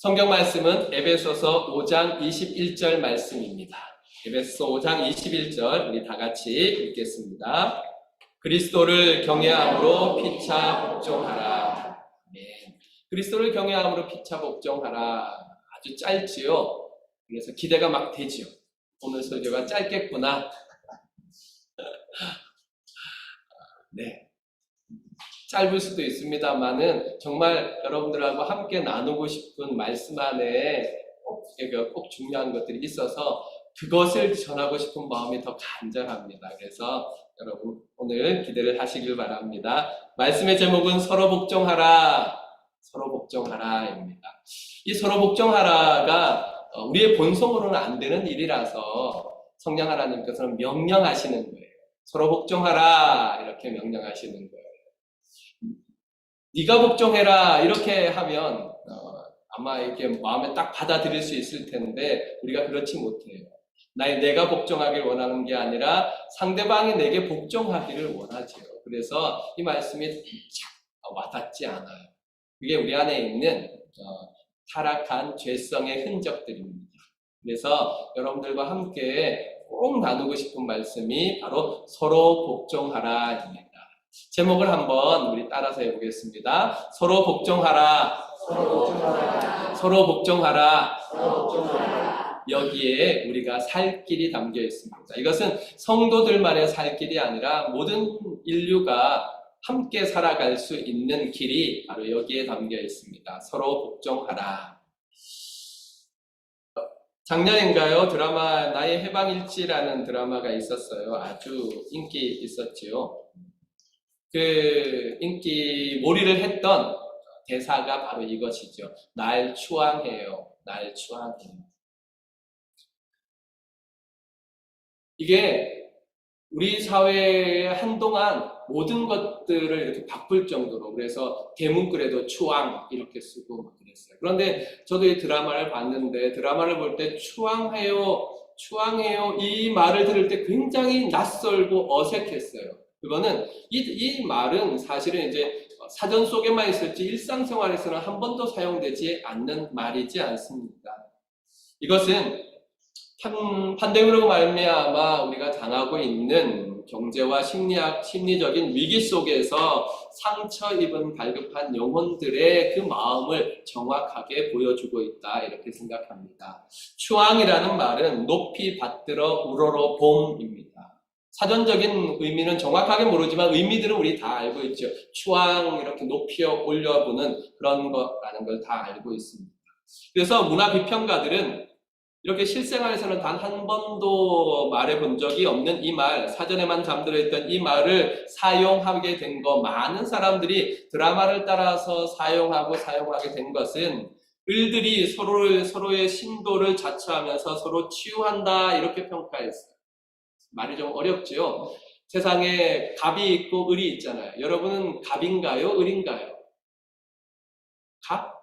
성경 말씀은 에베소서 5장 21절 말씀입니다. 에베소서 5장 21절 우리 다 같이 읽겠습니다. 그리스도를 경외함으로 피차 복종하라. 네. 그리스도를 경외함으로 피차 복종하라. 아주 짧지요. 그래서 기대가 막 되지요. 오늘 설교가 짧겠구나. 네. 짧을 수도 있습니다만은 정말 여러분들하고 함께 나누고 싶은 말씀 안에 꼭 중요한 것들이 있어서 그것을 전하고 싶은 마음이 더 간절합니다. 그래서 여러분 오늘 기대를 하시길 바랍니다. 말씀의 제목은 서로 복종하라, 서로 복종하라입니다. 이 서로 복종하라가 우리의 본성으로는 안 되는 일이라서 성령 하나님께서는 명령하시는 거예요. 서로 복종하라 이렇게 명령하시는 거예요. 네가 복종해라 이렇게 하면 아마 이렇게 마음에 딱 받아들일 수 있을 텐데 우리가 그렇지 못해요. 내가 복종하길 원하는 게 아니라 상대방이 내게 복종하기를 원하죠. 그래서 이 말씀이 딱 와닿지 않아요. 그게 우리 안에 있는 타락한 죄성의 흔적들입니다. 그래서 여러분들과 함께 꼭 나누고 싶은 말씀이 바로 서로 복종하라입니다. 제목을 한번 우리 따라서 해보겠습니다. 서로 복종하라. 서로 복종하라. 서로 복종하라. 서로 복종하라. 여기에 우리가 살 길이 담겨 있습니다. 이것은 성도들만의 살 길이 아니라 모든 인류가 함께 살아갈 수 있는 길이 바로 여기에 담겨 있습니다. 서로 복종하라. 작년인가요? 드라마 나의 해방일지라는 드라마가 있었어요. 아주 인기 있었지요. 그 인기 몰이를 했던 대사가 바로 이것이죠. 날 추앙해요. 날 추앙해요. 이게 우리 사회에 한동안 모든 것들을 이렇게 바꿀 정도로 그래서 대문글에도 추앙 이렇게 쓰고 막 그랬어요. 그런데 저도 이 드라마를 봤는데 드라마를 볼 때 추앙해요, 추앙해요 이 말을 들을 때 굉장히 낯설고 어색했어요. 그거는 이 말은 사실은 이제 사전 속에만 있을지 일상생활에서는 한 번도 사용되지 않는 말이지 않습니까? 이것은 팬데믹으로 말미암아 우리가 당하고 있는 경제와 심리적인 위기 속에서 상처 입은 갈급한 영혼들의 그 마음을 정확하게 보여주고 있다 이렇게 생각합니다. 추앙이라는 말은 높이 받들어 우러러 봄입니다. 사전적인 의미는 정확하게 모르지만 의미들은 우리 다 알고 있죠. 추앙 이렇게 높이 올려보는 그런 거라는 걸 다 알고 있습니다. 그래서 문화 비평가들은 이렇게 실생활에서는 단 한 번도 말해본 적이 없는 이 말, 사전에만 잠들어 있던 이 말을 사용하게 된 거, 많은 사람들이 드라마를 따라서 사용하게 된 것은 을들이 서로의 신도를 자처하면서 서로 치유한다 이렇게 평가했어요. 말이 좀 어렵죠. 세상에 갑이 있고 을이 있잖아요. 여러분은 갑인가요? 을인가요? 갑?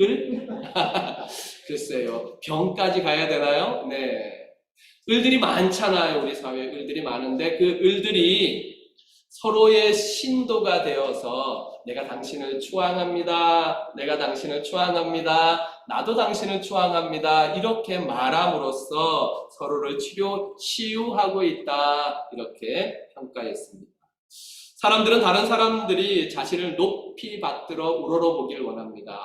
을? 글쎄요. 병까지 가야 되나요? 네. 을들이 많잖아요. 우리 사회에 을들이 많은데 그 을들이 서로의 신도가 되어서 내가 당신을 추앙합니다. 내가 당신을 추앙합니다. 나도 당신을 추앙합니다. 이렇게 말함으로써 서로를 치유하고 있다. 이렇게 평가했습니다. 사람들은 다른 사람들이 자신을 높이 받들어 우러러보길 원합니다.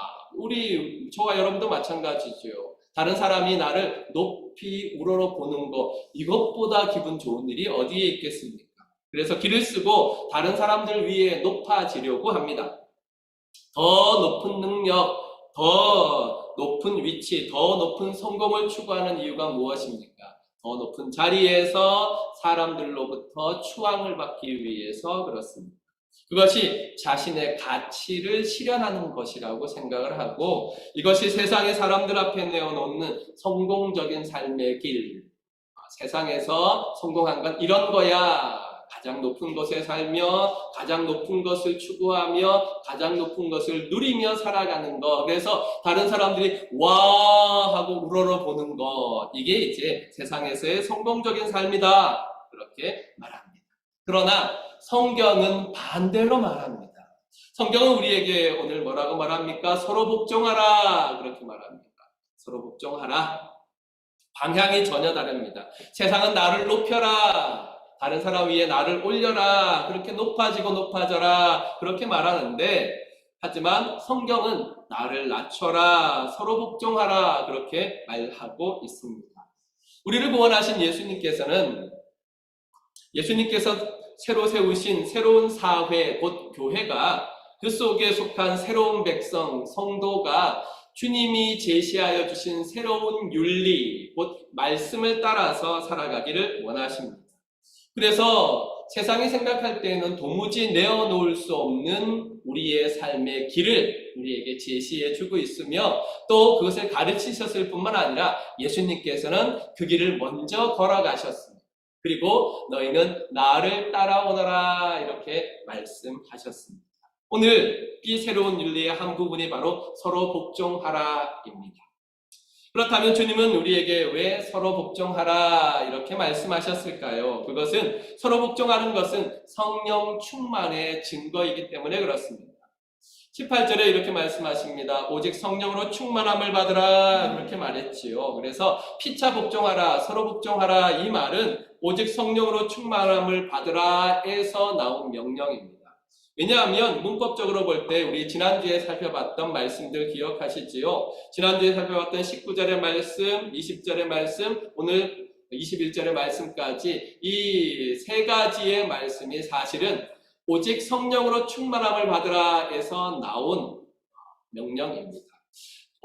저와 여러분도 마찬가지죠. 다른 사람이 나를 높이 우러러보는 것, 이것보다 기분 좋은 일이 어디에 있겠습니까? 그래서 길을 쓰고 다른 사람들 위에 높아지려고 합니다. 더 높은 능력, 더 높은 위치, 더 높은 성공을 추구하는 이유가 무엇입니까? 더 높은 자리에서 사람들로부터 추앙을 받기 위해서 그렇습니다. 그것이 자신의 가치를 실현하는 것이라고 생각을 하고 이것이 세상의 사람들 앞에 내어놓는 성공적인 삶의 길, 세상에서 성공한 건 이런 거야. 가장 높은 곳에 살며 가장 높은 것을 추구하며 가장 높은 것을 누리며 살아가는 것. 그래서 다른 사람들이 와 하고 우러러보는 것. 이게 이제 세상에서의 성공적인 삶이다. 그렇게 말합니다. 그러나 성경은 반대로 말합니다. 성경은 우리에게 오늘 뭐라고 말합니까? 서로 복종하라 그렇게 말합니다. 서로 복종하라. 방향이 전혀 다릅니다. 세상은 나를 높여라, 다른 사람 위에 나를 올려라, 그렇게 높아지고 높아져라 그렇게 말하는데, 하지만 성경은 나를 낮춰라, 서로 복종하라 그렇게 말하고 있습니다. 우리를 구원하신 예수님께서 새로 세우신 새로운 사회, 곧 교회가, 그 속에 속한 새로운 백성, 성도가 주님이 제시하여 주신 새로운 윤리, 곧 말씀을 따라서 살아가기를 원하십니다. 그래서 세상이 생각할 때에는 도무지 내어놓을 수 없는 우리의 삶의 길을 우리에게 제시해 주고 있으며, 또 그것을 가르치셨을 뿐만 아니라 예수님께서는 그 길을 먼저 걸어가셨습니다. 그리고 너희는 나를 따라오너라 이렇게 말씀하셨습니다. 오늘 이 새로운 윤리의 한 부분이 바로 서로 복종하라입니다. 그렇다면 주님은 우리에게 왜 서로 복종하라 이렇게 말씀하셨을까요? 그것은, 서로 복종하는 것은 성령 충만의 증거이기 때문에 그렇습니다. 18절에 이렇게 말씀하십니다. 오직 성령으로 충만함을 받으라 그렇게 말했지요. 그래서 피차 복종하라, 서로 복종하라, 이 말은 오직 성령으로 충만함을 받으라에서 나온 명령입니다. 왜냐하면 문법적으로 볼 때 우리 지난주에 살펴봤던 말씀들 기억하시지요? 지난주에 살펴봤던 19절의 말씀, 20절의 말씀, 오늘 21절의 말씀까지 이 세 가지의 말씀이 사실은 오직 성령으로 충만함을 받으라에서 나온 명령입니다.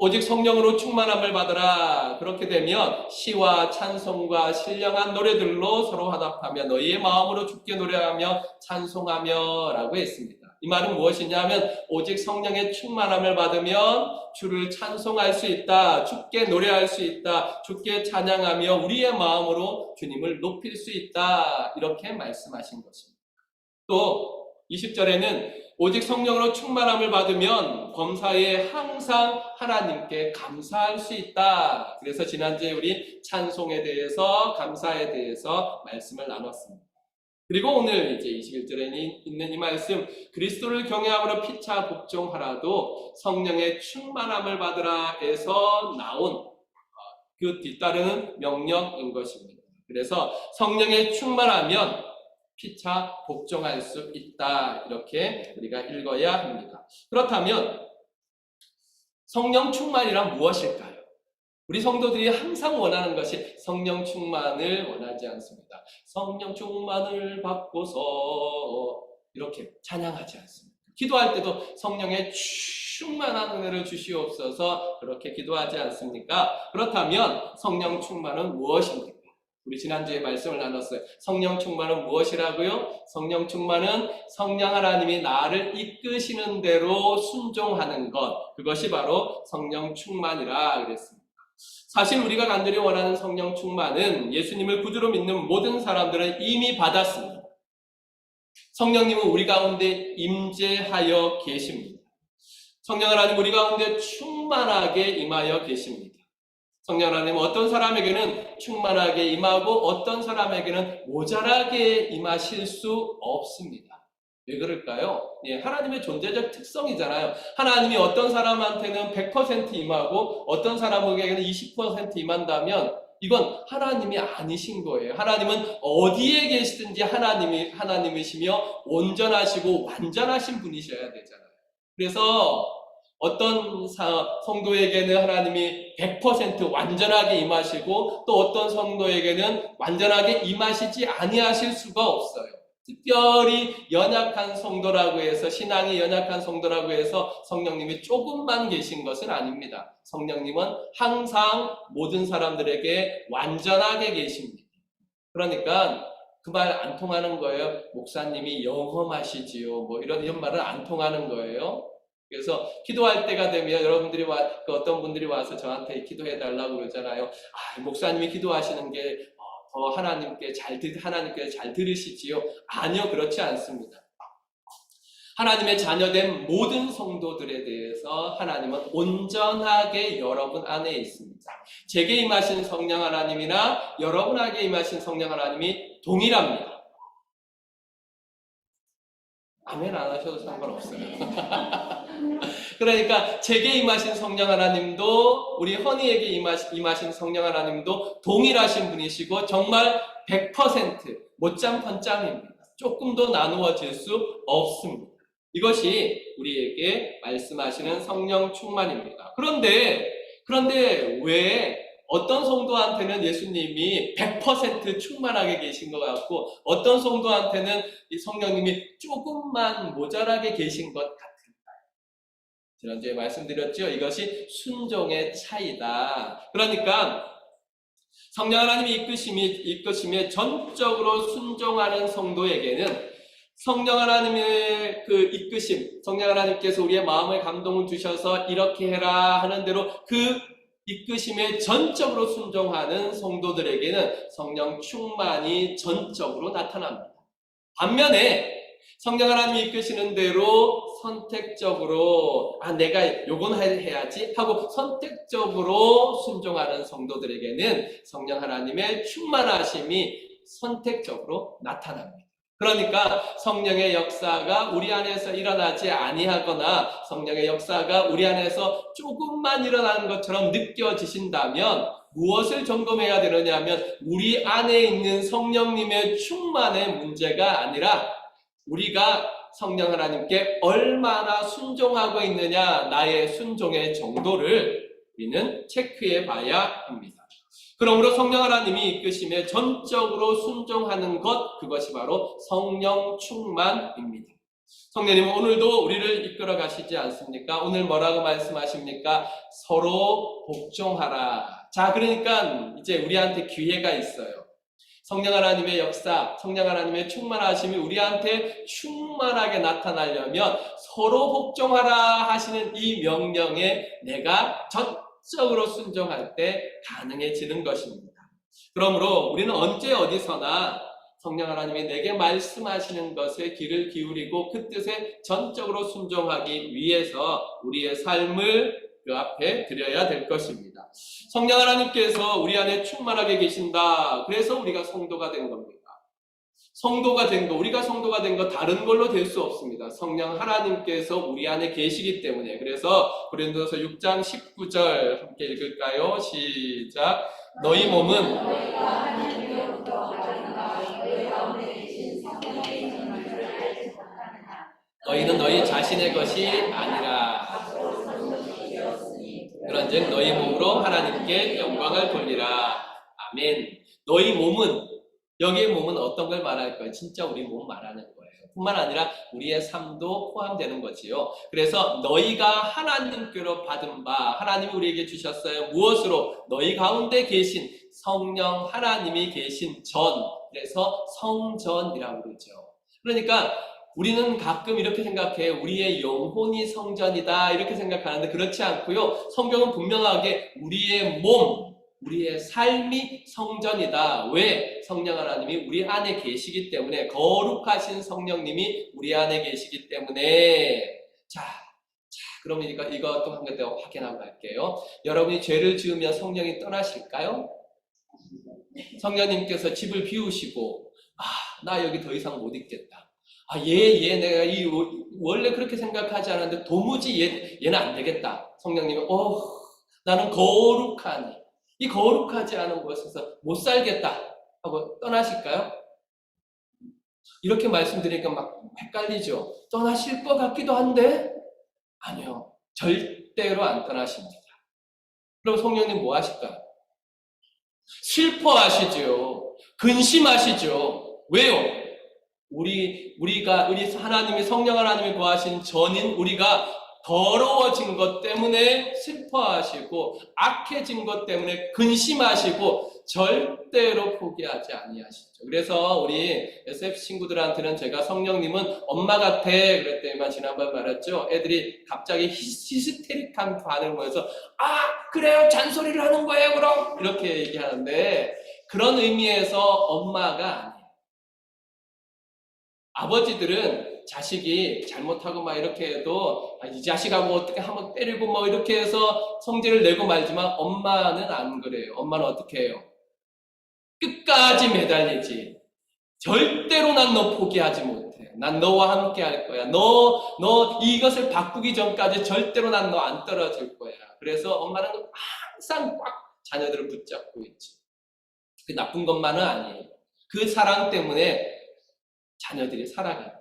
오직 성령으로 충만함을 받으라. 그렇게 되면 시와 찬송과 신령한 노래들로 서로 화답하며 너희의 마음으로 주께 노래하며 찬송하며 라고 했습니다. 이 말은 무엇이냐면, 오직 성령의 충만함을 받으면 주를 찬송할 수 있다, 주께 노래할 수 있다, 주께 찬양하며 우리의 마음으로 주님을 높일 수 있다, 이렇게 말씀하신 것입니다. 또 20절에는 오직 성령으로 충만함을 받으면 범사에 항상 하나님께 감사할 수 있다. 그래서 지난주에 우리 찬송에 대해서, 감사에 대해서 말씀을 나눴습니다. 그리고 오늘 이제 21절에 있는 이 말씀, 그리스도를 경외함으로 피차 복종하라도 성령의 충만함을 받으라에서 나온 그 뒤따르는 명령인 것입니다. 그래서 성령의 충만하면 피차 복종할 수 있다, 이렇게 우리가 읽어야 합니다. 그렇다면 성령 충만이란 무엇일까요? 우리 성도들이 항상 원하는 것이 성령 충만을 원하지 않습니다. 성령 충만을 받고서 이렇게 찬양하지 않습니다. 기도할 때도 성령의 충만한 은혜를 주시옵소서 그렇게 기도하지 않습니까? 그렇다면 성령 충만은 무엇입니까? 우리 지난주에 말씀을 나눴어요. 성령 충만은 무엇이라고요? 성령 충만은 성령 하나님이 나를 이끄시는 대로 순종하는 것, 그것이 바로 성령 충만이라 그랬습니다. 사실 우리가 간절히 원하는 성령 충만은 예수님을 구주로 믿는 모든 사람들은 이미 받았습니다. 성령님은 우리 가운데 임재하여 계십니다. 성령 하나님 우리 가운데 충만하게 임하여 계십니다. 성령 하나님은 어떤 사람에게는 충만하게 임하고 어떤 사람에게는 모자라게 임하실 수 없습니다. 왜 그럴까요? 하나님의 존재적 특성이잖아요. 하나님이 어떤 사람한테는 100% 임하고 어떤 사람에게는 20% 임한다면 이건 하나님이 아니신 거예요. 하나님은 어디에 계시든지 하나님이시며 온전하시고 완전하신 분이셔야 되잖아요. 그래서 어떤 성도에게는 하나님이 100% 완전하게 임하시고 또 어떤 성도에게는 완전하게 임하시지 아니하실 수가 없어요. 특별히 연약한 성도라고 해서, 신앙이 연약한 성도라고 해서 성령님이 조금만 계신 것은 아닙니다. 성령님은 항상 모든 사람들에게 완전하게 계십니다. 그러니까 그 말 안 통하는 거예요. 목사님이 영험하시지요. 이런 말은 안 통하는 거예요. 그래서 기도할 때가 되면 여러분들이 어떤 분들이 와서 저한테 기도해 달라고 그러잖아요. 목사님이 기도하시는 게 더 하나님께 잘 들으시지요? 아니요, 그렇지 않습니다. 하나님의 자녀된 모든 성도들에 대해서 하나님은 온전하게 여러분 안에 있습니다. 제게 임하신 성령 하나님이나 여러분에게 임하신 성령 하나님이 동일합니다. 아멘 안 하셔도 상관없어요. 그러니까 제게 임하신 성령 하나님도 우리 허니에게 임하신 성령 하나님도 동일하신 분이시고 정말 100% 못잠펀짬입니다. 조금도 나누어질 수 없습니다. 이것이 우리에게 말씀하시는 성령 충만입니다. 그런데 왜 어떤 성도한테는 예수님이 100% 충만하게 계신 것 같고 어떤 성도한테는 이 성령님이 조금만 모자라게 계신 것 같을까요? 지난주에 말씀드렸죠. 이것이 순종의 차이다. 그러니까 성령 하나님이 이끄심에 전적으로 순종하는 성도에게는 성령 하나님의 그 이끄심, 성령 하나님께서 우리의 마음에 감동을 주셔서 이렇게 해라 하는 대로 그 이끄심에 전적으로 순종하는 성도들에게는 성령 충만이 전적으로 나타납니다. 반면에 성령 하나님이 이끄시는 대로 선택적으로 내가 요건 해야지 하고 선택적으로 순종하는 성도들에게는 성령 하나님의 충만하심이 선택적으로 나타납니다. 그러니까 성령의 역사가 우리 안에서 일어나지 아니하거나 성령의 역사가 우리 안에서 조금만 일어나는 것처럼 느껴지신다면 무엇을 점검해야 되느냐면 우리 안에 있는 성령님의 충만의 문제가 아니라 우리가 성령 하나님께 얼마나 순종하고 있느냐, 나의 순종의 정도를 우리는 체크해 봐야 합니다. 그러므로 성령 하나님이 이끄심에 전적으로 순종하는 것, 그것이 바로 성령 충만입니다. 성령님은 오늘도 우리를 이끌어 가시지 않습니까? 오늘 뭐라고 말씀하십니까? 서로 복종하라. 자, 그러니까 이제 우리한테 기회가 있어요. 성령 하나님의 역사, 성령 하나님의 충만하심이 우리한테 충만하게 나타나려면 서로 복종하라 하시는 이 명령에 내가 전적으로 순종할 때 가능해지는 것입니다. 그러므로 우리는 언제 어디서나 성령 하나님이 내게 말씀하시는 것에 귀를 기울이고 그 뜻에 전적으로 순종하기 위해서 우리의 삶을 그 앞에 드려야 될 것입니다. 성령 하나님께서 우리 안에 충만하게 계신다. 그래서 우리가 성도가 된 겁니다. 성도가 된 거, 우리가 성도가 된 거 다른 걸로 될 수 없습니다. 성령 하나님께서 우리 안에 계시기 때문에. 그래서 고린도서 6장 19절 함께 읽을까요? 시작. 너희 몸은 너희는 너희 자신의 것이 아니라 그런즉 너희 몸으로 하나님께 영광을 돌리라. 아멘. 너희 몸은, 여기의 몸은 어떤 걸 말할 거예요? 진짜 우리 몸 말하는 거예요. 뿐만 아니라 우리의 삶도 포함되는 거지요. 그래서 너희가 하나님께로 받은 바, 하나님이 우리에게 주셨어요. 무엇으로? 너희 가운데 계신 성령 하나님이 계신 전, 그래서 성전이라고 그러죠. 그러니까 우리는 가끔 이렇게 생각해. 우리의 영혼이 성전이다 이렇게 생각하는데 그렇지 않고요. 성경은 분명하게 우리의 몸, 우리의 삶이 성전이다. 왜? 성령 하나님이 우리 안에 계시기 때문에, 거룩하신 성령님이 우리 안에 계시기 때문에. 자, 그러면 이것도 한 번 더 확인하고 갈게요. 여러분이 죄를 지으면 성령이 떠나실까요? 성령님께서 집을 비우시고 나 여기 더 이상 못 있겠다. 내가 원래 그렇게 생각하지 않았는데 도무지 얘는 안 되겠다. 성령님은 나는 거룩하니 이 거룩하지 않은 곳에서 못 살겠다 하고 떠나실까요? 이렇게 말씀드리니까 막 헷갈리죠. 떠나실 것 같기도 한데 아니요. 절대로 안 떠나십니다. 그럼 성령님 뭐 하실까요? 슬퍼하시죠. 근심하시죠. 왜요? 우리 하나님이, 성령 하나님이 구하신 전인 우리가 더러워진 것 때문에 슬퍼하시고 악해진 것 때문에 근심하시고 절대로 포기하지 아니하시죠. 그래서 우리 SF 친구들한테는 제가 성령님은 엄마 같아 그랬더니만 지난번 말했죠. 애들이 갑자기 히스테릭한 반응을 보여서 그래요? 잔소리를 하는 거예요 그럼? 이렇게 얘기하는데 그런 의미에서 엄마가 아니에요. 아버지들은 자식이 잘못하고 막 이렇게 해도 이 자식하고 어떻게 한번 때리고 뭐 이렇게 해서 성질을 내고 말지만 엄마는 안 그래요. 엄마는 어떻게 해요? 끝까지 매달리지. 절대로 난 너 포기하지 못해. 못해. 난 너와 함께 할 거야. 너 이것을 바꾸기 전까지 절대로 난 너 안 떨어질 거야. 그래서 엄마는 항상 꽉 자녀들을 붙잡고 있지. 그 나쁜 것만은 아니에요. 그 사랑 때문에 자녀들이 살아가는 거죠.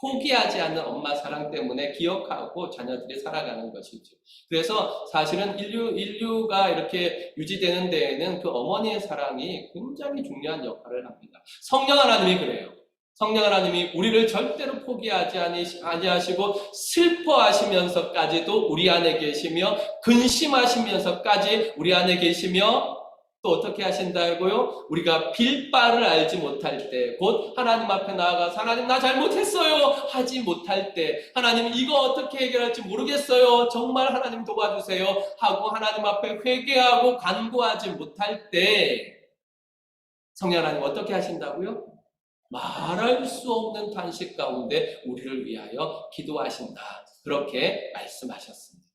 포기하지 않는 엄마 사랑 때문에 기억하고 자녀들이 살아가는 것이죠. 그래서 사실은 인류가 이렇게 유지되는 데에는 그 어머니의 사랑이 굉장히 중요한 역할을 합니다. 성령 하나님이 그래요. 성령 하나님이 우리를 절대로 포기하지 아니하시고 슬퍼하시면서까지도 우리 안에 계시며 근심하시면서까지 우리 안에 계시며 또 어떻게 하신다고요? 우리가 빌 바를 알지 못할 때, 곧 하나님 앞에 나아가서 하나님 나 잘못했어요 하지 못할 때, 하나님 이거 어떻게 해결할지 모르겠어요, 정말 하나님 도와주세요 하고 하나님 앞에 회개하고 간구하지 못할 때 성령 하나님 어떻게 하신다고요? 말할 수 없는 탄식 가운데 우리를 위하여 기도하신다. 그렇게 말씀하셨습니다.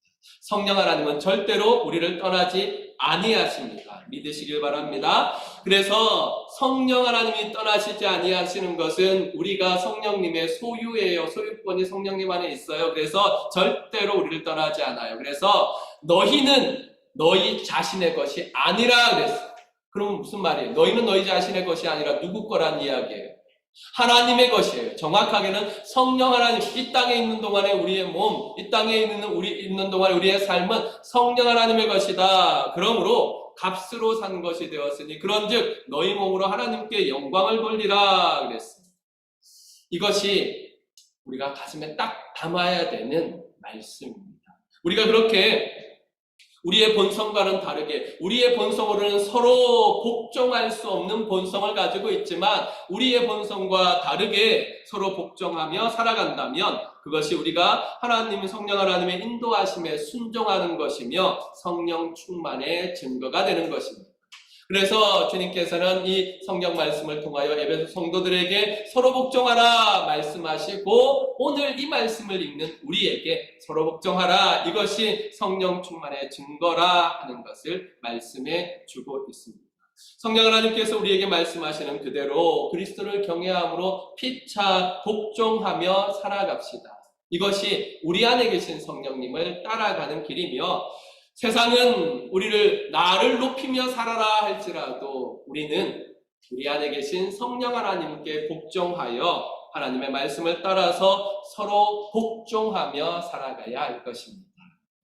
성령 하나님은 절대로 우리를 떠나지 아니하십니다. 믿으시길 바랍니다. 그래서 성령 하나님이 떠나시지 아니하시는 것은 우리가 성령님의 소유예요. 소유권이 성령님 안에 있어요. 그래서 절대로 우리를 떠나지 않아요. 그래서 너희는 너희 자신의 것이 아니라 그랬어요. 그럼 무슨 말이에요? 너희는 너희 자신의 것이 아니라 누구 거란 이야기예요? 하나님의 것이에요. 정확하게는 성령 하나님, 이 땅에 있는 동안에 우리의 몸, 이 땅에 있는 동안에 우리의 삶은 성령 하나님의 것이다. 그러므로 값으로 산 것이 되었으니 그런즉 너희 몸으로 하나님께 영광을 돌리라 그랬습니다. 이것이 우리가 가슴에 딱 담아야 되는 말씀입니다. 우리가 그렇게 우리의 본성과는 다르게 우리의 본성으로는 서로 복종할 수 없는 본성을 가지고 있지만 우리의 본성과 다르게 서로 복종하며 살아간다면 그것이 우리가 하나님의 성령 하나님의 인도하심에 순종하는 것이며 성령 충만의 증거가 되는 것입니다. 그래서 주님께서는 이 성경 말씀을 통하여 에베소 성도들에게 서로 복종하라 말씀하시고 오늘 이 말씀을 읽는 우리에게 서로 복종하라, 이것이 성령 충만의 증거라 하는 것을 말씀해 주고 있습니다. 성령 하나님께서 우리에게 말씀하시는 그대로 그리스도를 경외함으로 피차 복종하며 살아갑시다. 이것이 우리 안에 계신 성령님을 따라가는 길이며 세상은 우리를 나를 높이며 살아라 할지라도 우리는 우리 안에 계신 성령 하나님께 복종하여 하나님의 말씀을 따라서 서로 복종하며 살아가야 할 것입니다.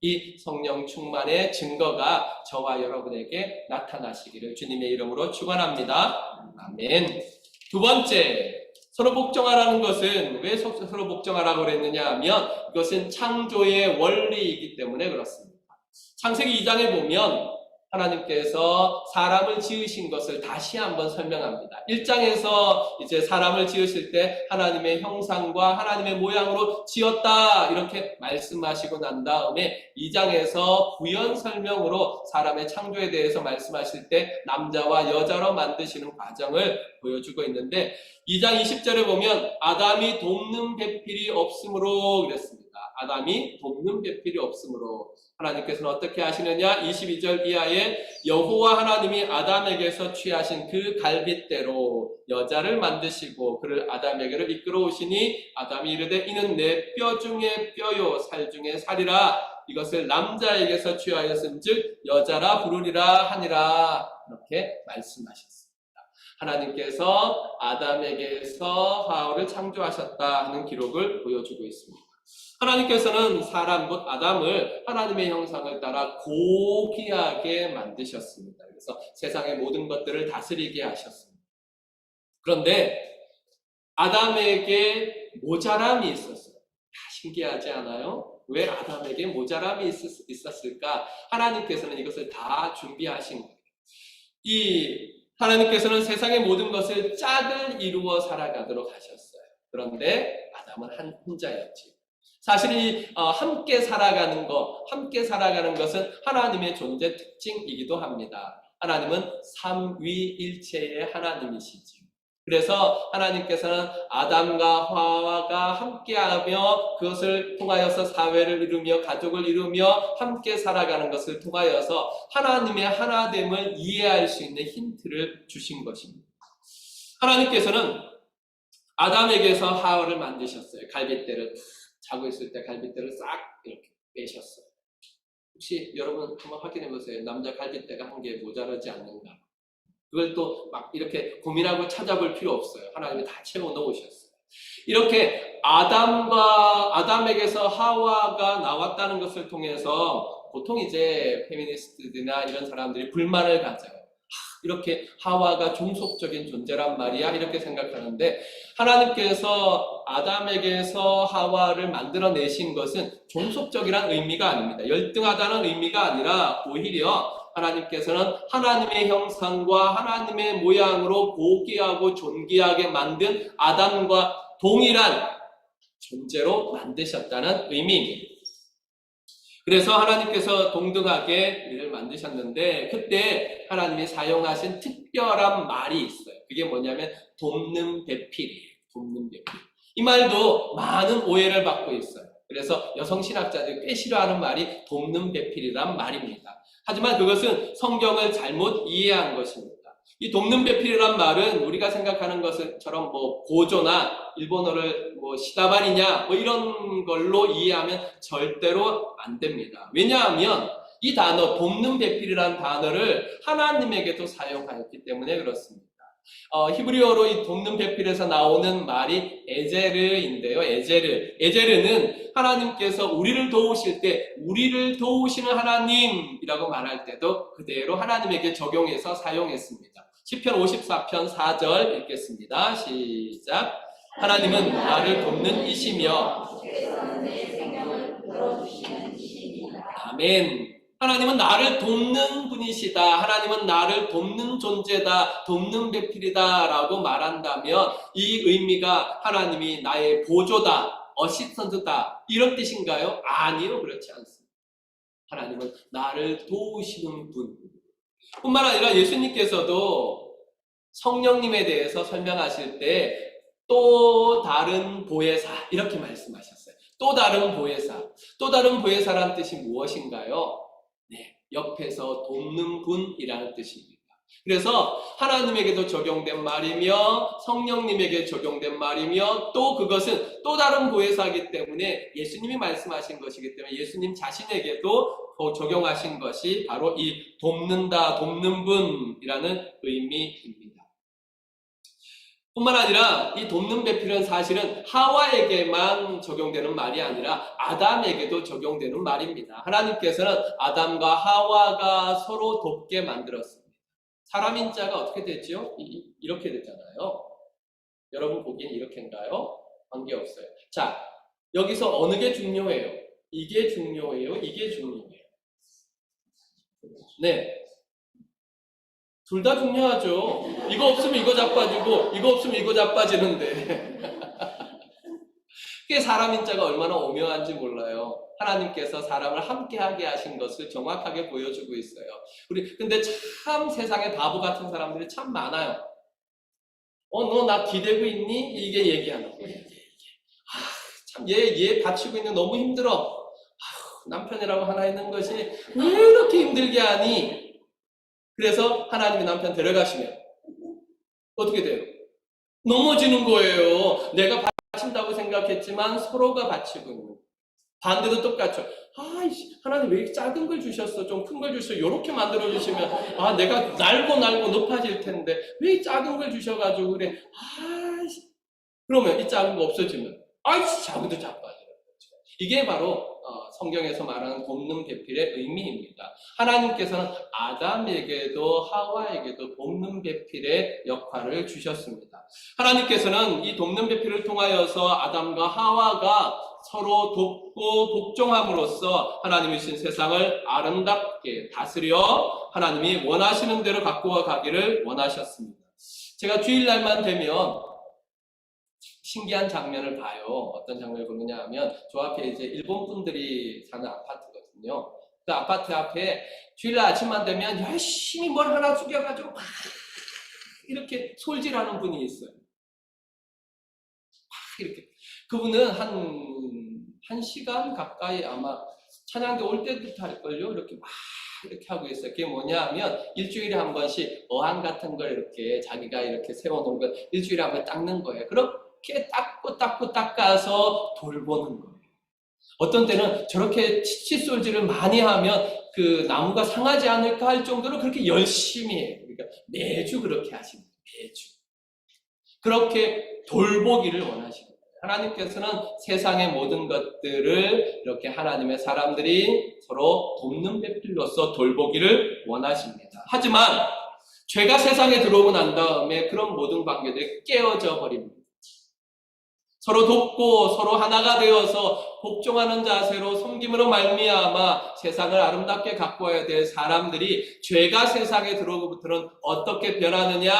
이 성령 충만의 증거가 저와 여러분에게 나타나시기를 주님의 이름으로 축원합니다. 아멘. 두 번째, 서로 복종하라는 것은 왜 서로 복종하라고 그랬느냐 하면 이것은 창조의 원리이기 때문에 그렇습니다. 창세기 2장에 보면 하나님께서 사람을 지으신 것을 다시 한번 설명합니다. 1장에서 이제 사람을 지으실 때 하나님의 형상과 하나님의 모양으로 지었다 이렇게 말씀하시고 난 다음에 2장에서 부연 설명으로 사람의 창조에 대해서 말씀하실 때 남자와 여자로 만드시는 과정을 보여주고 있는데 2장 20절에 보면 아담이 돕는 배필이 없으므로 그랬습니다. 아담이 돕는 배필이 없으므로 하나님께서는 어떻게 하시느냐? 22절 이하에 여호와 하나님이 아담에게서 취하신 그 갈빗대로 여자를 만드시고 그를 아담에게로 이끌어 오시니 아담이 이르되 이는 내 뼈 중에 뼈요 살 중에 살이라 이것을 남자에게서 취하였은즉 여자라 부르리라 하니라 이렇게 말씀하셨습니다. 하나님께서 아담에게서 하와를 창조하셨다 하는 기록을 보여주고 있습니다. 하나님께서는 사람 곧 아담을 하나님의 형상을 따라 고귀하게 만드셨습니다. 그래서 세상의 모든 것들을 다스리게 하셨습니다. 그런데 아담에게 모자람이 있었어요. 신기하지 않아요? 왜 아담에게 모자람이 있었을까? 하나님께서는 이것을 다 준비하신 거예요. 하나님께서는 세상의 모든 것을 짝을 이루어 살아가도록 하셨어요. 그런데 아담은 혼자였지. 사실 함께 살아가는 것은 하나님의 존재 특징이기도 합니다. 하나님은 삼위일체의 하나님이시지. 그래서 하나님께서는 아담과 하와가 함께하며 그것을 통하여서 사회를 이루며 가족을 이루며 함께 살아가는 것을 통하여서 하나님의 하나됨을 이해할 수 있는 힌트를 주신 것입니다. 하나님께서는 아담에게서 하와를 만드셨어요. 갈빗대를 자고 있을 때 갈빗대를 싹 이렇게 빼셨어요. 혹시 여러분 한번 확인해 보세요. 남자 갈빗대가 한 개 모자라지 않는가? 그걸 또 막 이렇게 고민하고 찾아볼 필요 없어요. 하나님이 다 채워 넣으셨어요. 이렇게 아담에게서 하와가 나왔다는 것을 통해서 보통 이제 페미니스트들이나 이런 사람들이 불만을 가져요. 이렇게 하와가 종속적인 존재란 말이야 이렇게 생각하는데, 하나님께서 아담에게서 하와를 만들어내신 것은 종속적이란 의미가 아닙니다. 열등하다는 의미가 아니라 오히려 하나님께서는 하나님의 형상과 하나님의 모양으로 고귀하고 존귀하게 만든 아담과 동일한 존재로 만드셨다는 의미입니다. 그래서 하나님께서 동등하게 우리를 만드셨는데, 그때 하나님이 사용하신 특별한 말이 있어요. 그게 뭐냐면 돕는 배필이에요. 돕는 배필. 이 말도 많은 오해를 받고 있어요. 그래서 여성 신학자들이 꽤 싫어하는 말이 돕는 배필이란 말입니다. 하지만 그것은 성경을 잘못 이해한 것입니다. 이 돕는 배필이란 말은 우리가 생각하는 것처럼 뭐 보조나 일본어를 뭐 시다바리냐 뭐 이런 걸로 이해하면 절대로 안 됩니다. 왜냐하면 이 단어 돕는 배필이라는 단어를 하나님에게도 사용하였기 때문에 그렇습니다. 히브리어로 이 돕는 배필에서 나오는 말이 에제르인데요. 에제르는 하나님께서 우리를 도우실 때 우리를 도우시는 하나님이라고 말할 때도 그대로 하나님에게 적용해서 사용했습니다. 시편 54편 4절 읽겠습니다. 시작. 하나님은 나를 돕는 이시며 아멘. 하나님은 나를 돕는 분이시다. 하나님은 나를 돕는 존재다. 돕는 배필이다 라고 말한다면 이 의미가 하나님이 나의 보조다, 어시스턴트다 이런 뜻인가요? 아니요, 그렇지 않습니다. 하나님은 나를 도우시는 분 뿐만 아니라 예수님께서도 성령님에 대해서 설명하실 때 또 다른 보혜사 이렇게 말씀하셨어요. 또 다른 보혜사. 또 다른 보혜사란 뜻이 무엇인가요? 네, 옆에서 돕는 분이라는 뜻입니다. 그래서 하나님에게도 적용된 말이며 성령님에게 적용된 말이며 또 그것은 또 다른 보혜사이기 때문에 예수님이 말씀하신 것이기 때문에 예수님 자신에게도 적용하신 것이 바로 이 돕는다, 돕는 분이라는 의미입니다. 뿐만 아니라 이 돕는 배필은 사실은 하와에게만 적용되는 말이 아니라 아담에게도 적용되는 말입니다. 하나님께서는 아담과 하와가 서로 돕게 만들었습니다. 사람 인자가 어떻게 됐죠? 이렇게 됐잖아요. 여러분 보기엔 이렇게인가요? 관계없어요. 자, 여기서 어느 게 중요해요? 이게 중요해요? 이게 중요해요? 네. 둘 다 중요하죠. 이거 없으면 이거 자빠지고 이거 없으면 이거 자빠지는데 그게 사람 인자가 얼마나 오묘한지 몰라요. 하나님께서 사람을 함께하게 하신 것을 정확하게 보여주고 있어요. 근데 참 세상에 바보 같은 사람들이 참 많아요. 너 나 기대고 있니? 이게 얘기하는 거예요. 참 얘 받치고 있는 너무 힘들어. 남편이라고 하나 있는 것이 왜 이렇게 힘들게 하니? 그래서 하나님이 남편 데려가시면 어떻게 돼요? 넘어지는 거예요. 내가 바친다고 생각했지만 서로가 바치고 있는. 반대도 똑같죠. 하나님 왜 작은 걸 주셨어? 좀 큰 걸 주셔서 이렇게 만들어 주시면 내가 날고 높아질 텐데 왜 작은 걸 주셔가지고 그래? 그러면 이 작은 거 없어지면 작은도 자빠져요. 이게 바로 성경에서 말하는 돕는 배필의 의미입니다. 하나님께서는 아담에게도 하와에게도 돕는 배필의 역할을 주셨습니다. 하나님께서는 이 돕는 배필을 통하여서 아담과 하와가 서로 돕고 복종함으로써 하나님이 주신 세상을 아름답게 다스려 하나님이 원하시는 대로 갖고 가기를 원하셨습니다. 제가 주일날만 되면 신기한 장면을 봐요. 어떤 장면을 보느냐 하면 저 앞에 이제 일본 분들이 사는 아파트거든요. 그 아파트 앞에 주일날 아침만 되면 열심히 뭘 하나 숙여가지고 막 이렇게 솔질하는 분이 있어요. 이렇게 그분은 한 시간 가까이 아마 찬양대 올 때부터 할걸요. 이렇게 막 이렇게 하고 있어요. 그게 뭐냐 하면 일주일에 한 번씩 어항 같은 걸 이렇게 자기가 이렇게 세워놓은 걸 일주일에 한 번 닦는 거예요. 그럼 이렇게 닦아서 돌보는 거예요. 어떤 때는 저렇게 칫솔질을 많이 하면 그 나무가 상하지 않을까 할 정도로 그렇게 열심히 해요. 그러니까 매주 그렇게 하시는 거예요. 매주. 그렇게 돌보기를 원하시는 거예요. 하나님께서는 세상의 모든 것들을 이렇게 하나님의 사람들이 서로 돕는 배필로서 돌보기를 원하십니다. 하지만 죄가 세상에 들어오고 난 다음에 그런 모든 관계들이 깨어져 버립니다. 서로 돕고 서로 하나가 되어서 복종하는 자세로 섬김으로 말미암아 세상을 아름답게 가꾸어야 될 사람들이 죄가 세상에 들어오고부터는 어떻게 변하느냐?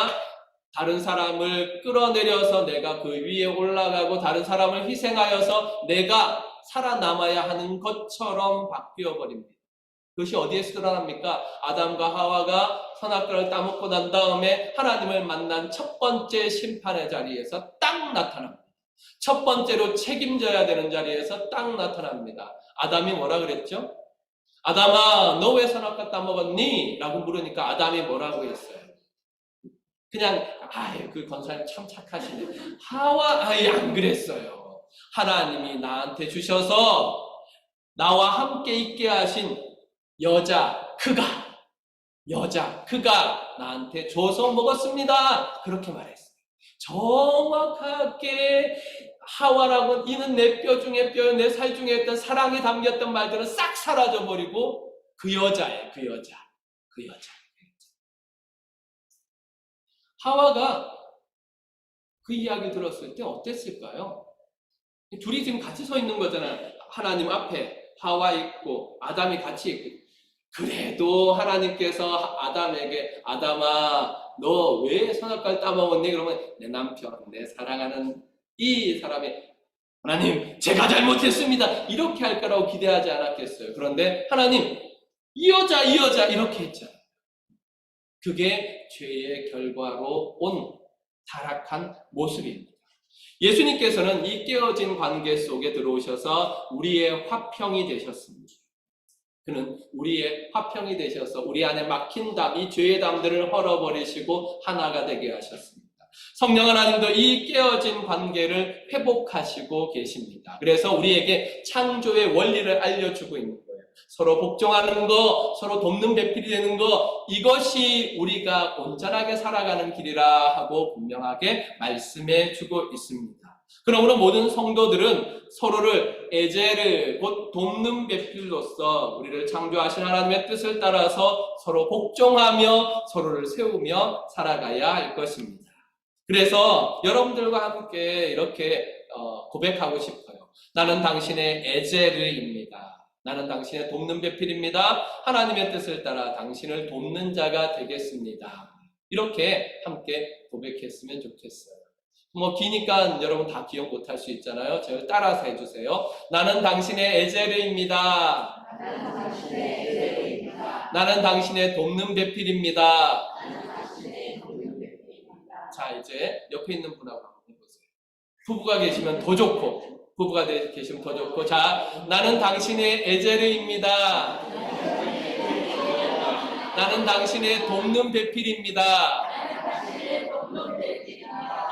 다른 사람을 끌어내려서 내가 그 위에 올라가고 다른 사람을 희생하여서 내가 살아남아야 하는 것처럼 바뀌어버립니다. 그것이 어디에서 드러납니까? 아담과 하와가 선악과를 따먹고 난 다음에 하나님을 만난 첫 번째 심판의 자리에서 딱 나타납니다. 첫 번째로 책임져야 되는 자리에서 딱 나타납니다. 아담이 뭐라 그랬죠? 아담아, 너 왜 선악과 따먹었니? 라고 물으니까 아담이 뭐라고 했어요? 그냥 그 권사님 참 착하시네. 하와 안 그랬어요. 하나님이 나한테 주셔서 나와 함께 있게 하신 그가 나한테 줘서 먹었습니다. 그렇게 말했어요. 정확하게 하와라고 이는 내 뼈 중에 뼈, 내 살 중에 있던 사랑이 담겼던 말들은 싹 사라져버리고 그 여자예요. 그 여자. 하와가 그 이야기를 들었을 때 어땠을까요? 둘이 지금 같이 서 있는 거잖아요. 하나님 앞에 하와 있고 아담이 같이 있고. 그래도 하나님께서 아담에게 아담아 너 왜 선악과를 따먹었니? 그러면 내 남편, 내 사랑하는 이 사람이 하나님 제가 잘못했습니다. 이렇게 할 거라고 기대하지 않았겠어요. 그런데 하나님 이 여자 이렇게 했잖아요. 그게 죄의 결과로 온 타락한 모습입니다. 예수님께서는 이 깨어진 관계 속에 들어오셔서 우리의 화평이 되셨습니다. 그는 우리의 화평이 되셔서 우리 안에 막힌 담, 이 죄의 담들을 헐어버리시고 하나가 되게 하셨습니다. 성령 하나님도 이 깨어진 관계를 회복하시고 계십니다. 그래서 우리에게 창조의 원리를 알려주고 있는 거예요. 서로 복종하는 거, 서로 돕는 배필이 되는 거, 이것이 우리가 온전하게 살아가는 길이라 하고 분명하게 말씀해 주고 있습니다. 그러므로 모든 성도들은 서로를 에제를 곧 돕는 배필로서 우리를 창조하신 하나님의 뜻을 따라서 서로 복종하며 서로를 세우며 살아가야 할 것입니다. 그래서 여러분들과 함께 이렇게 고백하고 싶어요. 나는 당신의 에제르입니다. 나는 당신의 돕는 배필입니다. 하나님의 뜻을 따라 당신을 돕는 자가 되겠습니다. 이렇게 함께 고백했으면 좋겠어요. 기니까 여러분 다 기억 못할 수 있잖아요. 저를 따라서 해주세요. 나는 당신의 에제르입니다. 나는 당신의 돕는 배필입니다. 자, 이제 옆에 있는 분하고 한번 해보세요. 부부가 계시면 더 좋고, 부부가 계시면 더 좋고. 자, 나는 당신의 에제르입니다. 나는 당신의 돕는 배필입니다.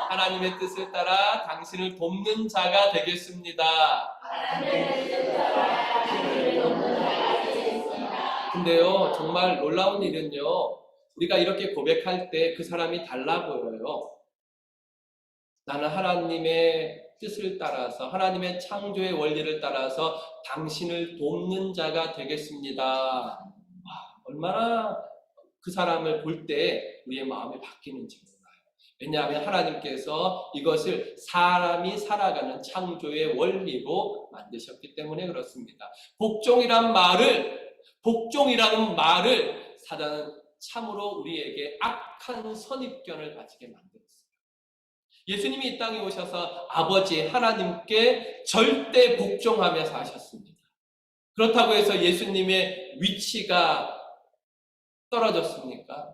하나님의 뜻을 따라 당신을 돕는 자가 되겠습니다. 근데요, 정말 놀라운 일은요, 우리가 이렇게 고백할 때 그 사람이 달라 보여요. 나는 하나님의 뜻을 따라서, 하나님의 창조의 원리를 따라서 당신을 돕는 자가 되겠습니다. 얼마나 그 사람을 볼 때 우리의 마음이 바뀌는지 몰라요. 왜냐하면 하나님께서 이것을 사람이 살아가는 창조의 원리로 만드셨기 때문에 그렇습니다. 복종이라는 말을 사단은 참으로 우리에게 악한 선입견을 가지게 만들었어요. 예수님이 이 땅에 오셔서 아버지 하나님께 절대 복종하며 사셨습니다. 그렇다고 해서 예수님의 위치가 떨어졌습니까?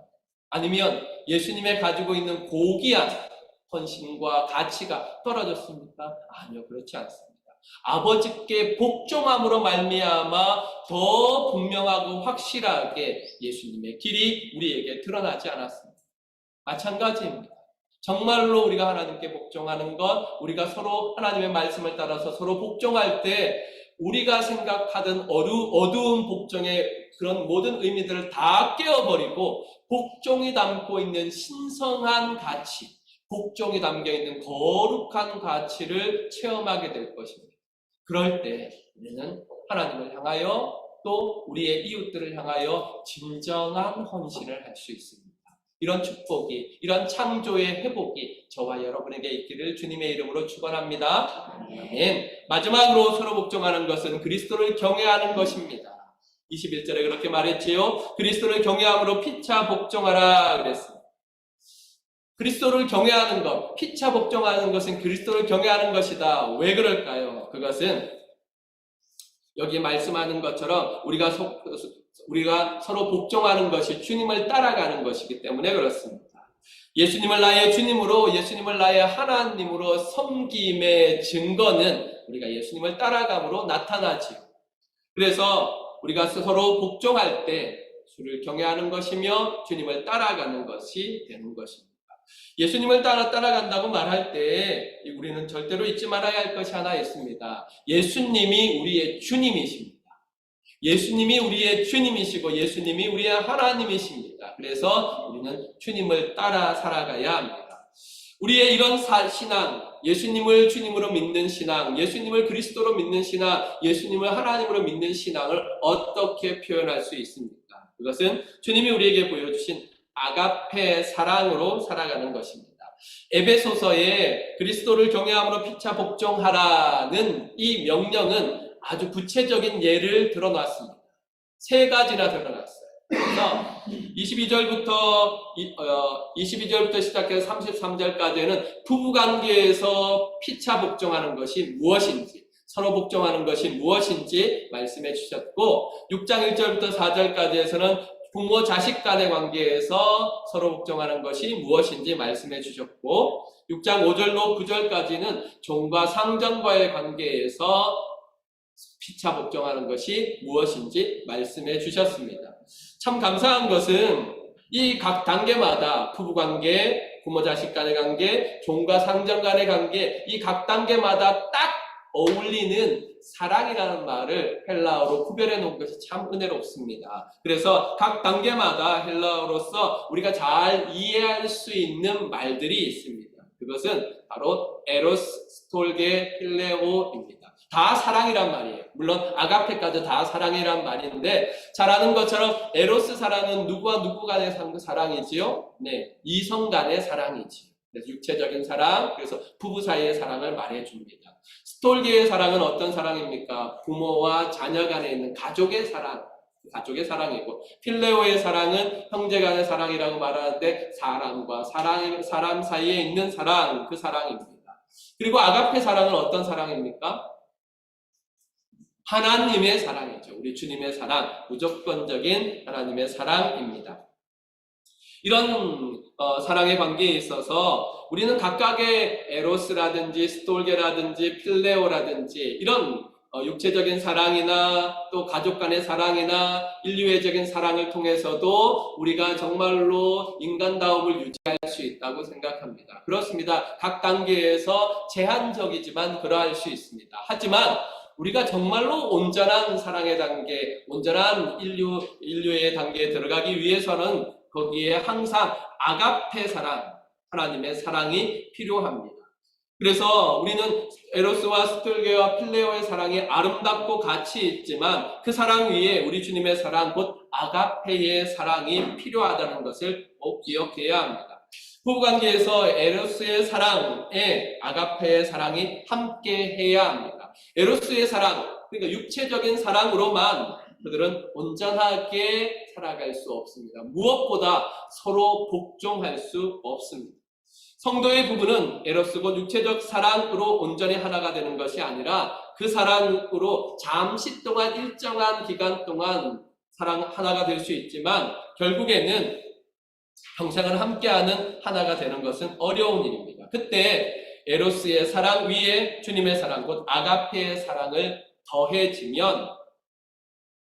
아니면 예수님의 가지고 있는 고귀한 헌신과 가치가 떨어졌습니까? 아니요, 그렇지 않습니다. 아버지께 복종함으로 말미암아 더 분명하고 확실하게 예수님의 길이 우리에게 드러나지 않았습니다. 마찬가지입니다. 정말로 우리가 하나님께 복종하는 것, 우리가 서로 하나님의 말씀을 따라서 서로 복종할 때 우리가 생각하던 어두운 복종의 그런 모든 의미들을 다 깨어버리고 복종이 담고 있는 신성한 가치, 복종이 담겨있는 거룩한 가치를 체험하게 될 것입니다. 그럴 때 우리는 하나님을 향하여 또 우리의 이웃들을 향하여 진정한 헌신을 할 수 있습니다. 이런 축복이, 이런 창조의 회복이 저와 여러분에게 있기를 주님의 이름으로 축원합니다. 아멘. 마지막으로 서로 복종하는 것은 그리스도를 경외하는 것입니다. 21절에 그렇게 말했지요. 그리스도를 경외함으로 피차 복종하라 그랬습니다. 그리스도를 경외하는 것, 피차 복종하는 것은 그리스도를 경외하는 것이다. 왜 그럴까요? 그것은 여기 말씀하는 것처럼 우리가 서로 복종하는 것이 주님을 따라가는 것이기 때문에 그렇습니다. 예수님을 나의 주님으로, 예수님을 나의 하나님으로 섬김의 증거는 우리가 예수님을 따라감으로 나타나지요. 그래서 우리가 서로 복종할 때 주를 경외하는 것이며 주님을 따라가는 것이 되는 것입니다. 예수님을 따라간다고 말할 때 우리는 절대로 잊지 말아야 할 것이 하나 있습니다. 예수님이 우리의 주님이십니다. 예수님이 우리의 주님이시고 예수님이 우리의 하나님이십니다. 그래서 우리는 주님을 따라 살아가야 합니다. 우리의 이런 신앙, 예수님을 주님으로 믿는 신앙, 예수님을 그리스도로 믿는 신앙, 예수님을 하나님으로 믿는 신앙을 어떻게 표현할 수 있습니까? 그것은 주님이 우리에게 보여주신 아가페 사랑으로 살아가는 것입니다. 에베소서에 그리스도를 경외함으로 피차 복종하라는 이 명령은 아주 구체적인 예를 들어놨습니다. 3가지나 들어놨어요. 그래서 22절부터 시작해서 33절까지는 부부관계에서 피차 복종하는 것이 무엇인지, 서로 복종하는 것이 무엇인지 말씀해 주셨고, 6장 1절부터 4절까지에서는 부모 자식 간의 관계에서 서로 복종하는 것이 무엇인지 말씀해 주셨고, 6장 5절로 9절까지는 종과 상전과의 관계에서 피차 복종하는 것이 무엇인지 말씀해 주셨습니다. 참 감사한 것은 이 각 단계마다 부부관계, 부모 자식 간의 관계, 종과 상전 간의 관계, 이 각 단계마다 딱 어울리는 사랑이라는 말을 헬라어로 구별해 놓은 것이 참 은혜롭습니다. 그래서 각 단계마다 헬라어로서 우리가 잘 이해할 수 있는 말들이 있습니다. 그것은 바로 에로스, 스톨게, 필레오입니다. 다 사랑이란 말이에요. 물론 아가페까지 다 사랑이란 말인데, 잘 아는 것처럼 에로스 사랑은 누구와 누구 간의 사랑이지요? 네, 이성 간의 사랑이지요. 그래서 육체적인 사랑, 그래서 부부 사이의 사랑을 말해줍니다. 스톨게의 사랑은 어떤 사랑입니까? 부모와 자녀 간에 있는 가족의 사랑이고, 필레오의 사랑은 형제 간의 사랑이라고 말하는데 사람과 사람 사이에 있는 사랑, 그 사랑입니다. 그리고 아가페 사랑은 어떤 사랑입니까? 하나님의 사랑이죠. 우리 주님의 사랑, 무조건적인 하나님의 사랑입니다. 이런 사랑의 관계에 있어서 우리는 각각의 에로스라든지 스톨게라든지 필레오라든지 이런 육체적인 사랑이나 또 가족 간의 사랑이나 인류애적인 사랑을 통해서도 우리가 정말로 인간다움을 유지할 수 있다고 생각합니다. 그렇습니다. 각 단계에서 제한적이지만 그러할 수 있습니다. 하지만 우리가 정말로 온전한 사랑의 단계, 온전한 인류의 단계에 들어가기 위해서는 거기에 항상 아가페 사랑, 하나님의 사랑이 필요합니다. 그래서 우리는 에로스와 스톨게와 필레오의 사랑이 아름답고 가치 있지만 그 사랑 위에 우리 주님의 사랑, 곧 아가페의 사랑이 필요하다는 것을 꼭 기억해야 합니다. 부부관계에서 에로스의 사랑에 아가페의 사랑이 함께 해야 합니다. 에로스의 사랑, 그러니까 육체적인 사랑으로만 그들은 온전하게 살아갈 수 없습니다. 무엇보다 서로 복종할 수 없습니다. 성도의 부부는 에로스 곧 육체적 사랑으로 온전히 하나가 되는 것이 아니라 그 사랑으로 잠시 동안 일정한 기간 동안 하나가 될 수 있지만 결국에는 평생을 함께하는 하나가 되는 것은 어려운 일입니다. 그때 에로스의 사랑 위에 주님의 사랑, 곧 아가페의 사랑을 더해지면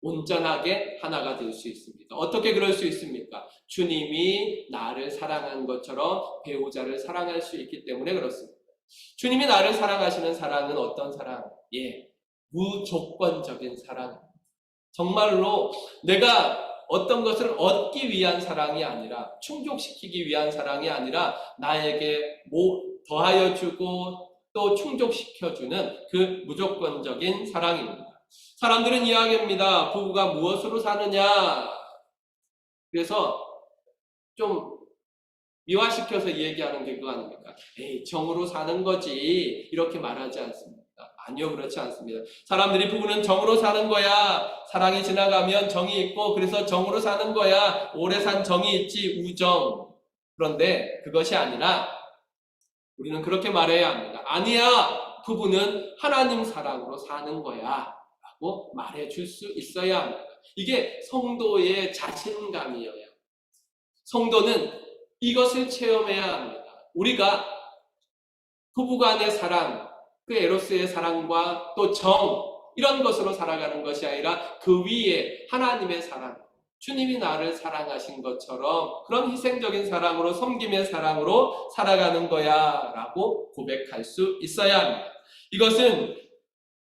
온전하게 하나가 될 수 있습니다. 어떻게 그럴 수 있습니까? 주님이 나를 사랑한 것처럼 배우자를 사랑할 수 있기 때문에 그렇습니다. 주님이 나를 사랑하시는 사랑은 어떤 사랑? 예, 무조건적인 사랑. 정말로 내가 어떤 것을 얻기 위한 사랑이 아니라, 충족시키기 위한 사랑이 아니라 나에게 더하여 주고 또 충족시켜주는 그 무조건적인 사랑입니다. 사람들은 이야기합니다. 부부가 무엇으로 사느냐. 그래서 좀 미화시켜서 얘기하는 게 그거 아닙니까? 에이, 정으로 사는 거지. 이렇게 말하지 않습니다. 아니요, 그렇지 않습니다. 사람들이 부부는 정으로 사는 거야. 사랑이 지나가면 정이 있고, 그래서 정으로 사는 거야. 오래 산 정이 있지, 우정. 그런데 그것이 아니라 우리는 그렇게 말해야 합니다. 아니야, 부부는 하나님 사랑으로 사는 거야. 라고 말해 줄 수 있어야 합니다. 이게 성도의 자신감이어야. 성도는 이것을 체험해야 합니다. 우리가 부부간의 사랑, 그 에로스의 사랑과 또 정, 이런 것으로 살아가는 것이 아니라 그 위에 하나님의 사랑, 주님이 나를 사랑하신 것처럼 그런 희생적인 사랑으로, 섬김의 사랑으로 살아가는 거야 라고 고백할 수 있어야 합니다. 이것은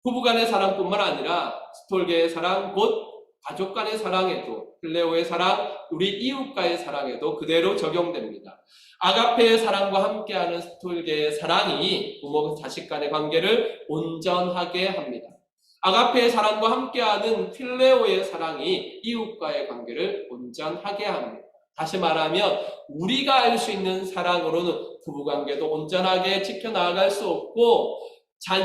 부부간의 사랑뿐만 아니라 스톨게의 사랑, 곧 가족 간의 사랑에도, 필레오의 사랑, 우리 이웃과의 사랑에도 그대로 적용됩니다. 아가페의 사랑과 함께하는 스톨게의 사랑이 부모 자식 간의 관계를 온전하게 합니다. 아가페의 사랑과 함께하는 필레오의 사랑이 이웃과의 관계를 온전하게 합니다. 다시 말하면 우리가 알 수 있는 사랑으로는 부부관계도 온전하게 지켜나갈 수 없고,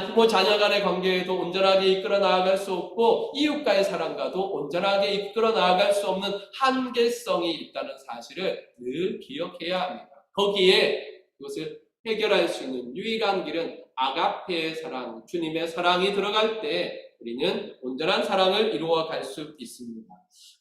부모 자녀 간의 관계에도 온전하게 이끌어 나아갈 수 없고, 이웃과의 사랑과도 온전하게 이끌어 나아갈 수 없는 한계성이 있다는 사실을 늘 기억해야 합니다. 거기에 그것을 해결할 수 있는 유일한 길은 아가페의 사랑, 주님의 사랑이 들어갈 때 우리는 온전한 사랑을 이루어 갈 수 있습니다.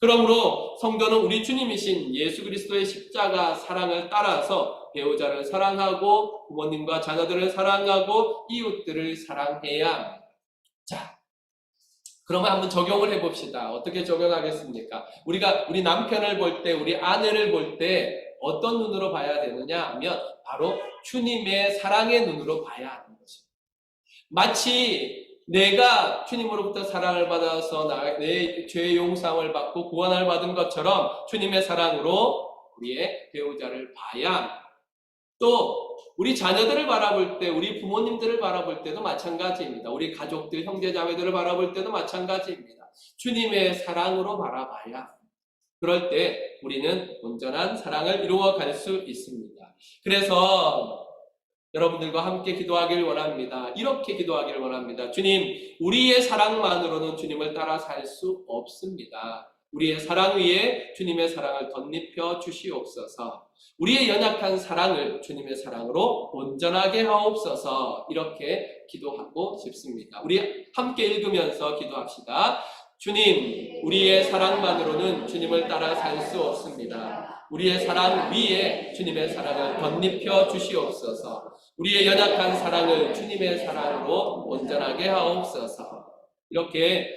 그러므로 성도는 우리 주님이신 예수 그리스도의 십자가 사랑을 따라서 배우자를 사랑하고 부모님과 자녀들을 사랑하고 이웃들을 사랑해야 합니다. 자, 그러면 한번 적용을 해봅시다. 어떻게 적용하겠습니까? 우리가 우리 남편을 볼 때, 우리 아내를 볼 때 어떤 눈으로 봐야 되느냐 하면 바로 주님의 사랑의 눈으로 봐야 하는 것입니다. 마치 내가 주님으로부터 사랑을 받아서 내 죄의 용서를 받고 구원을 받은 것처럼 주님의 사랑으로 우리의 배우자를 봐야 합니다. 또 우리 자녀들을 바라볼 때, 우리 부모님들을 바라볼 때도 마찬가지입니다. 우리 가족들, 형제자매들을 바라볼 때도 마찬가지입니다. 주님의 사랑으로 바라봐야 합니다. 그럴 때 우리는 온전한 사랑을 이루어 갈 수 있습니다. 그래서 여러분들과 함께 기도하길 원합니다. 이렇게 기도하길 원합니다. 주님, 우리의 사랑만으로는 주님을 따라 살 수 없습니다. 우리의 사랑 위에 주님의 사랑을 덧입혀 주시옵소서. 우리의 연약한 사랑을 주님의 사랑으로 온전하게 하옵소서. 이렇게 기도하고 싶습니다. 우리 함께 읽으면서 기도합시다. 주님, 우리의 사랑만으로는 주님을 따라 살 수 없습니다. 우리의 사랑 위에 주님의 사랑을 덧입혀 주시옵소서. 우리의 연약한 사랑을 주님의 사랑으로 온전하게 하옵소서. 이렇게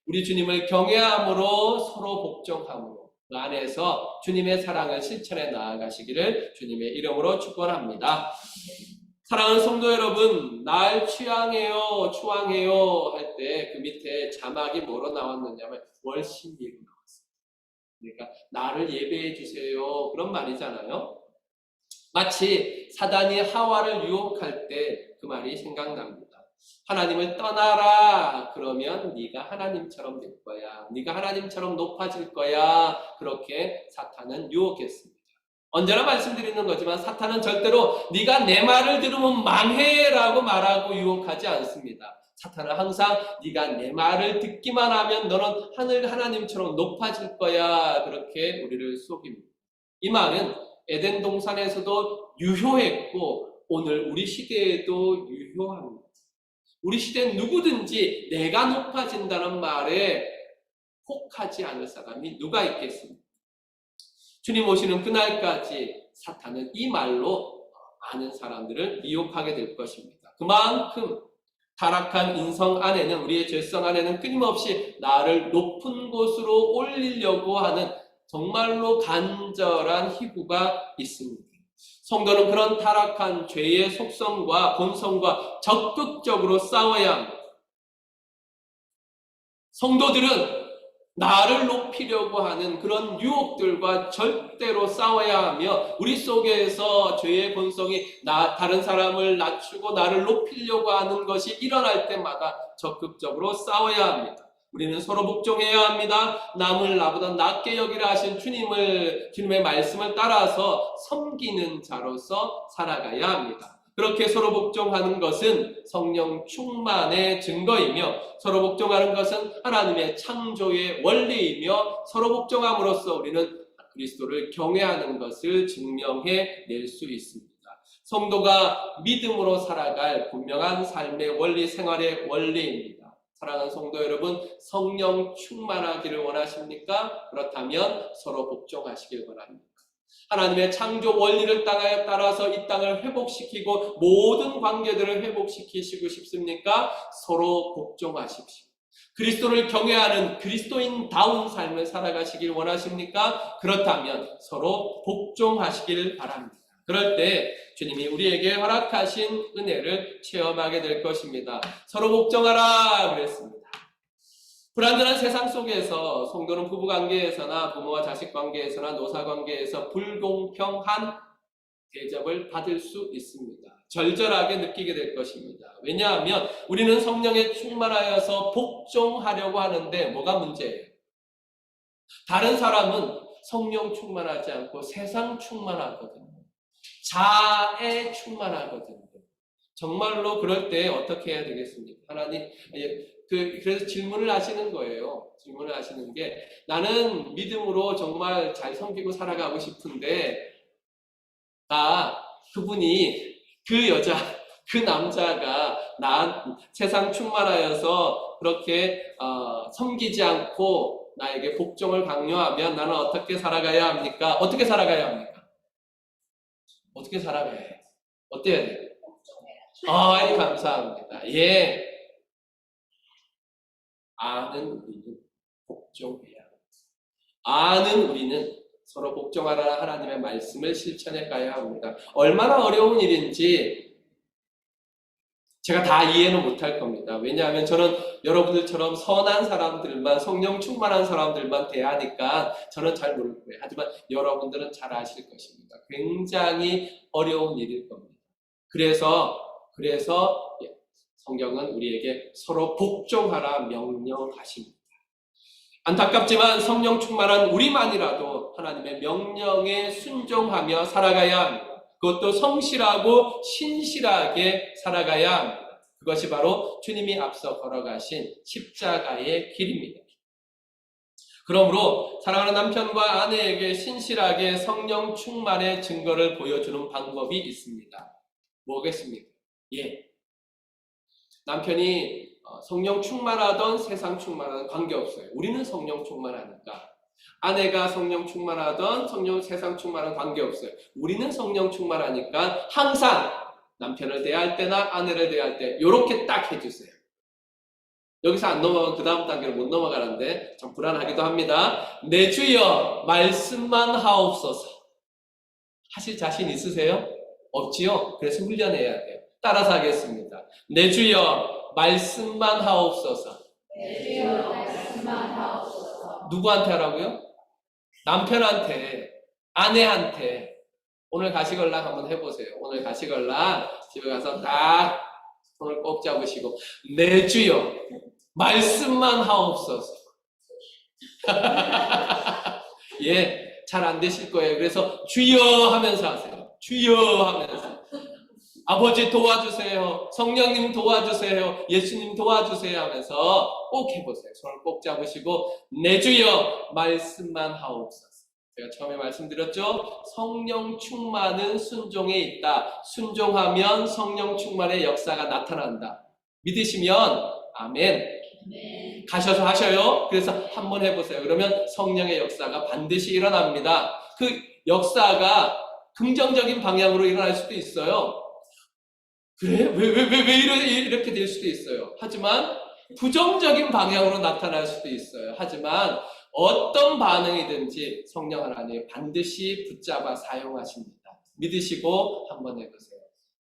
우리 주님을 경외함으로 서로 복종함으로 그 안에서 주님의 사랑을 실천해 나아가시기를 주님의 이름으로 축원합니다. 사랑하는 성도 여러분, 날 취향해요, 추앙해요 할 때 그 밑에 자막이 뭐로 나왔느냐면 월신리로 나왔어요. 그러니까 나를 예배해 주세요, 그런 말이잖아요. 마치 사단이 하와를 유혹할 때 그 말이 생각납니다. 하나님을 떠나라, 그러면 네가 하나님처럼 될 거야, 네가 하나님처럼 높아질 거야, 그렇게 사탄은 유혹했습니다. 언제나 말씀드리는 거지만 사탄은 절대로 네가 내 말을 들으면 망해라고 말하고 유혹하지 않습니다. 사탄은 항상 네가 내 말을 듣기만 하면 너는 하나님처럼 높아질 거야, 그렇게 우리를 속입니다. 이 말은 에덴 동산에서도 유효했고 오늘 우리 시대에도 유효합니다. 우리 시대는 누구든지 내가 높아진다는 말에 혹하지 않을 사람이 누가 있겠습니까? 주님 오시는 그날까지 사탄은 이 말로 많은 사람들을 미혹하게 될 것입니다. 그만큼 타락한 인성 안에는, 우리의 죄성 안에는 끊임없이 나를 높은 곳으로 올리려고 하는 정말로 간절한 희구가 있습니다. 성도는 그런 타락한 죄의 속성과 본성과 적극적으로 싸워야 합니다. 성도들은 나를 높이려고 하는 그런 유혹들과 절대로 싸워야 하며, 우리 속에서 죄의 본성이 다른 사람을 낮추고 나를 높이려고 하는 것이 일어날 때마다 적극적으로 싸워야 합니다. 우리는 서로 복종해야 합니다. 남을 나보다 낮게 여기라 하신 주님의 말씀을 따라서 섬기는 자로서 살아가야 합니다. 그렇게 서로 복종하는 것은 성령 충만의 증거이며, 서로 복종하는 것은 하나님의 창조의 원리이며, 서로 복종함으로써 우리는 그리스도를 경외하는 것을 증명해 낼 수 있습니다. 성도가 믿음으로 살아갈 분명한 삶의 원리, 생활의 원리입니다. 사랑하는 성도 여러분, 성령 충만하기를 원하십니까? 그렇다면 서로 복종하시길 바랍니다. 하나님의 창조 원리를 따라서 이 땅을 회복시키고 모든 관계들을 회복시키시고 싶습니까? 서로 복종하십시오. 그리스도를 경외하는 그리스도인다운 삶을 살아가시길 원하십니까? 그렇다면 서로 복종하시길 바랍니다. 그럴 때 주님이 우리에게 허락하신 은혜를 체험하게 될 것입니다. 서로 복종하라 그랬습니다. 불완전한 세상 속에서 성도는 부부관계에서나 부모와 자식 관계에서나 노사 관계에서 불공평한 대접을 받을 수 있습니다. 절절하게 느끼게 될 것입니다. 왜냐하면 우리는 성령에 충만하여서 복종하려고 하는데 뭐가 문제예요? 다른 사람은 성령 충만하지 않고 세상 충만하거든요. 자에 충만하거든요. 정말로 그럴 때 어떻게 해야 되겠습니까? 하나님, 그래서 질문을 하시는 거예요. 질문을 하시는 게, 나는 믿음으로 정말 잘 섬기고 살아가고 싶은데, 그분이, 그 여자, 그 남자가 세상 충만하여서 그렇게 섬기지 않고 나에게 복종을 강요하면 나는 어떻게 살아가야 합니까? 어떻게 살아가야 합니까? 어떻게 살아가야 해요? 어때야 돼요? 감사합니다. 예. 아는 우리는 복종해야 합니다. 아는 우리는 서로 복종하라 하나님의 말씀을 실천해 가야 합니다. 얼마나 어려운 일인지 제가 다 이해는 못할 겁니다. 왜냐하면 저는 여러분들처럼 선한 사람들만, 성령 충만한 사람들만 대하니까 저는 잘 모를 거예요. 하지만 여러분들은 잘 아실 것입니다. 굉장히 어려운 일일 겁니다. 그래서 성경은 우리에게 서로 복종하라 명령하십니다. 안타깝지만 성령 충만한 우리만이라도 하나님의 명령에 순종하며 살아가야 합니다. 그것도 성실하고 신실하게 살아가야 합니다. 그것이 바로 주님이 앞서 걸어가신 십자가의 길입니다. 그러므로 사랑하는 남편과 아내에게 신실하게 성령 충만의 증거를 보여주는 방법이 있습니다. 뭐겠습니까? 예. 남편이 성령 충만하던 세상 충만하던 관계없어요. 우리는 성령 충만하니까. 아내가 성령 충만하던 세상 충만한 관계없어요. 우리는 성령 충만하니까 항상 남편을 대할 때나 아내를 대할 때 이렇게 딱 해주세요. 여기서 안 넘어가면 그 다음 단계로 못 넘어가는데 참 불안하기도 합니다. 내 주여 말씀만 하옵소서. 하실 자신 있으세요? 없지요? 그래서 훈련해야 돼요. 따라서 하겠습니다. 내 주여 말씀만 하옵소서. 내 주여 말씀만 하옵소서. 누구한테 하라고요? 남편한테, 아내한테. 오늘 가시걸랑 한번 해보세요. 오늘 가시걸랑 집에 가서 딱 손을 꼭 잡으시고 내 주여 말씀만 하옵소서. 예, 잘 안 되실 거예요. 그래서 주여 하면서 하세요. 주여 하면서. 아버지 도와주세요. 성령님 도와주세요. 예수님 도와주세요 하면서 꼭 해보세요. 손을 꼭 잡으시고 내 주여 말씀만 하옵소서. 제가 처음에 말씀드렸죠. 성령 충만은 순종에 있다. 순종하면 성령 충만의 역사가 나타난다. 믿으시면 아멘. 가셔서 하셔요. 그래서 한번 해보세요. 그러면 성령의 역사가 반드시 일어납니다. 그 역사가 긍정적인 방향으로 일어날 수도 있어요. 그래? 왜 이렇게 될 수도 있어요. 하지만 부정적인 방향으로 나타날 수도 있어요. 하지만 어떤 반응이든지 성령 하나님 반드시 붙잡아 사용하십니다. 믿으시고 한번 해보세요.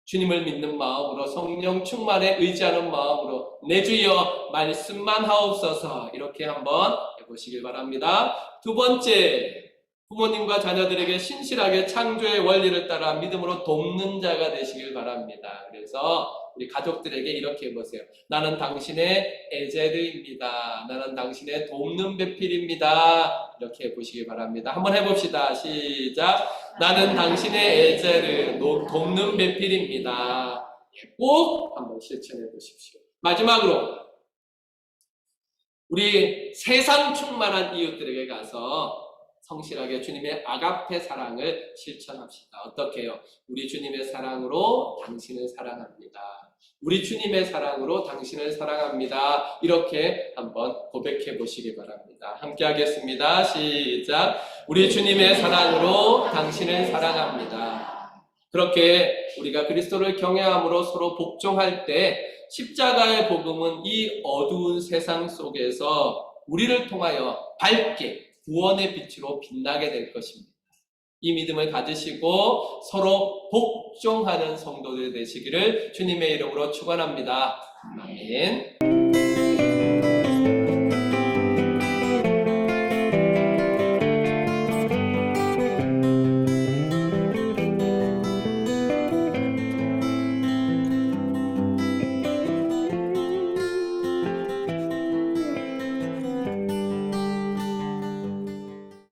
주님을 믿는 마음으로 성령 충만에 의지하는 마음으로 내 주여 말씀만 하옵소서 이렇게 한번 해보시길 바랍니다. 두 번째, 부모님과 자녀들에게 신실하게 창조의 원리를 따라 믿음으로 돕는 자가 되시길 바랍니다. 그래서 우리 가족들에게 이렇게 해보세요. 나는 당신의 에제르입니다. 나는 당신의 돕는 배필입니다. 이렇게 해보시기 바랍니다. 한번 해봅시다. 시작. 나는 당신의 에제르, 돕는 배필입니다. 꼭 한번 실천해 보십시오. 마지막으로 우리 세상 충만한 이웃들에게 가서 성실하게 주님의 아가페 사랑을 실천합시다. 어떻게 해요? 우리 주님의 사랑으로 당신을 사랑합니다. 우리 주님의 사랑으로 당신을 사랑합니다. 이렇게 한번 고백해 보시기 바랍니다. 함께 하겠습니다. 시작. 우리 주님의 사랑으로 당신을 사랑합니다. 그렇게 우리가 그리스도를 경외함으로 서로 복종할 때 십자가의 복음은 이 어두운 세상 속에서 우리를 통하여 밝게 구원의 빛으로 빛나게 될 것입니다. 이 믿음을 가지시고 서로 복종하는 성도들 되시기를 주님의 이름으로 축원합니다. 아멘.